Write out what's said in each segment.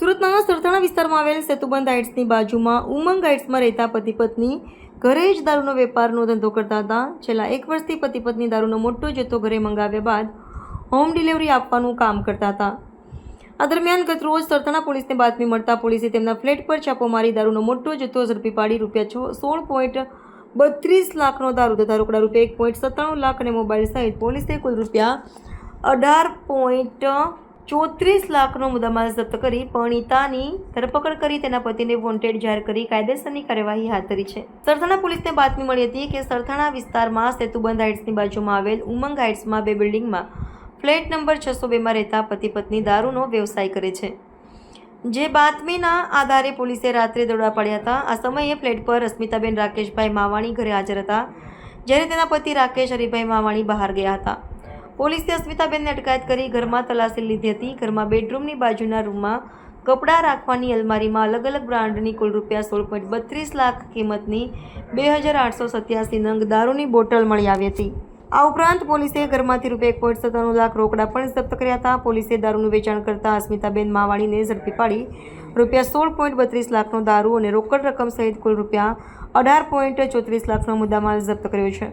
સુરતના સરથાણા વિસ્તારમાં આવેલ સેતુબંધ હાઇટ્સની બાજુમાં ઉમંગ હાઇટ્સમાં રહેતા પતિ પત્ની ઘરે જ દારૂનો વેપારનો ધંધો કરતા હતા. છેલ્લા 1 વર્ષથી પતિ પત્ની દારૂનો મોટો જથ્થો ઘરે મંગાવ્યા બાદ હોમ ડિલિવરી આપવાનું કામ કરતા હતા. આ દરમિયાન ગતરોજ સરથાણા પોલીસને બાતમી મળતા પોલીસે તેમના ફ્લેટ પર છાપો મારી દારૂનો મોટો જથ્થો ઝડપી પાડી ₹16.32 લાખનો દારૂ તથા રોકડા ₹1.97 લાખ અને મોબાઈલ સહિત પોલીસે કુલ ₹18.34 લાખનો મુદ્દામાલ જપ્ત કરી પરિણીતાની ધરપકડ કરી તેના પતિને વોન્ટેડ જાહેર કરી કાયદેસરની કાર્યવાહી હાથ ધરી છે. સરથાણા પોલીસને બાતમી મળી હતી કે સરથાણા વિસ્તારમાં સેતુબંધ હાઇટ્સની બાજુમાં આવેલ ઉમંગ હાઇટ્સમાં 2 બિલ્ડિંગમાં ફ્લેટ નંબર 602માં રહેતા પતિ પત્ની દારૂનો વ્યવસાય કરે છે. જે બાતમીના આધારે પોલીસે રાત્રે દરોડા પાડ્યા હતા. આ સમયે ફ્લેટ પર અસ્મિતાબેન રાકેશભાઈ માવાણી ઘરે હાજર હતા, જ્યારે તેના પતિ રાકેશ હરિભાઈ માવાણી બહાર ગયા હતા. પોલીસે અસ્મિતાબેનને અટકાયત કરી ઘરમાં તલાશી લીધી હતી. ઘરમાં બેડરૂમની બાજુના રૂમમાં કપડાં રાખવાની અલમારીમાં અલગ અલગ બ્રાન્ડની કુલ ₹16.32 લાખ કિંમતની 2887 નંગ દારૂની બોટલ મળી આવી હતી. આ ઉપરાંત પોલીસે ઘરમાંથી ₹1.97 લાખ રોકડા પણ જપ્ત કર્યા હતા. પોલીસે દારૂનું વેચાણ કરતા અસ્મિતાબેન માવાણીને ઝડપી પાડી ₹16.32 લાખનો દારૂ અને રોકડ રકમ સહિત કુલ ₹18.34 લાખનો મુદ્દામાલ જપ્ત કર્યો છે.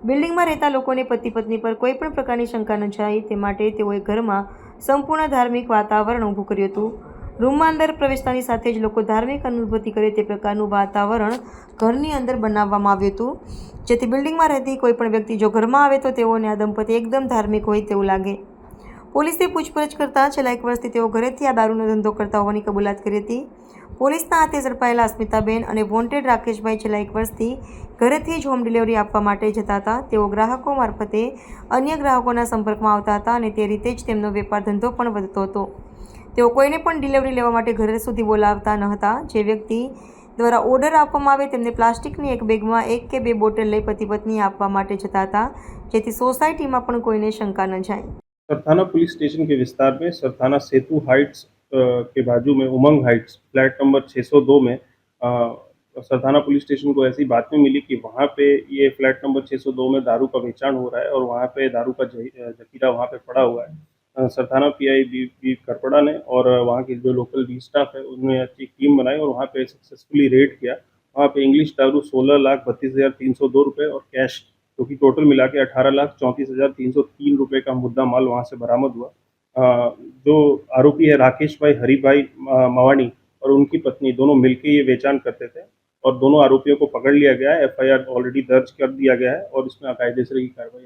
બિલ્ડિંગમાં રહેતા લોકોને પતિ પત્ની પર કોઈ પણ પ્રકારની શંકા ન જાય તે માટે તેઓએ ઘરમાં સંપૂર્ણ ધાર્મિક વાતાવરણ ઊભું કર્યું હતું. રૂમમાં અંદર પ્રવેશતાની સાથે જ લોકો ધાર્મિક અનુભૂતિ કરે તે પ્રકારનું વાતાવરણ ઘરની અંદર બનાવવામાં આવ્યું હતું, જેથી બિલ્ડિંગમાં રહેતી કોઈ પણ વ્યક્તિ જો ઘરમાં આવે તો તેઓને આ દંપતી એકદમ ધાર્મિક હોય તેવું લાગે. પોલીસે પૂછપરછ કરતા છેલ્લા 1 વર્ષથી તેઓ ઘરેથી આ દારૂનો ધંધો કરતા હોવાની કબૂલાત કરી હતી. પોલીસના હાથે ઝડપાયેલા અસ્મિતાબેન અને વોન્ટેડ રાકેશભાઈ છેલ્લા 1 વર્ષથી ઘરેથી જ હોમ ડિલિવરી આપવા માટે જતા હતા. તેઓ ગ્રાહકો મારફતે અન્ય ગ્રાહકોના સંપર્કમાં આવતા હતા અને તે રીતે જ તેમનો વેપાર ધંધો પણ વધતો હતો. તેઓ કોઈને પણ ડિલિવરી લેવા માટે ઘરે સુધી બોલાવતા ન હતા. જે વ્યક્તિ દ્વારા ઓર્ડર આપવામાં આવે તેમને પ્લાસ્ટિકની એક બેગમાં 1 કે 2 બોટલ લઈ પતિ પત્ની આપવા માટે જતા હતા, જેથી સોસાયટીમાં પણ કોઈને शंका न जाए. सरथाना पुलिस स्टेशन के विस्तार में सरथाना सेतु हाइट्स के बाजू में उमंग हाइट्स फ्लैट नंबर 602 में सरथाना पुलिस स्टेशन को ऐसी बातमी मिली कि वहाँ पे ये फ्लैट नंबर 602 में दारू का बेचान हो रहा है और वहाँ पे दारू का जखीरा वहाँ पे पड़ा हुआ है. सरथाना पीआई बी करपड़ा ने और वहाँ के जो लोकल बी स्टाफ है उन्होंने अच्छी टीम बनाई और वहाँ पे सक्सेसफुली रेड किया. वहाँ पे इंग्लिश दारू 16,32,302 रुपये और कैश जो कि टोटल मिला के 18,34,303 रुपये का मुद्दा माल वहाँ से बरामद हुआ. जो आरोपी है राकेश भाई हरिभाई मवानी और उनकी पत्नी दोनों मिलकर ये बेचान करते थे और दोनों आरोपियों को पकड़ लिया गया है. FIR ऑलरेडी दर्ज कर दिया गया है और इसमें कायदेसर की कार्रवाई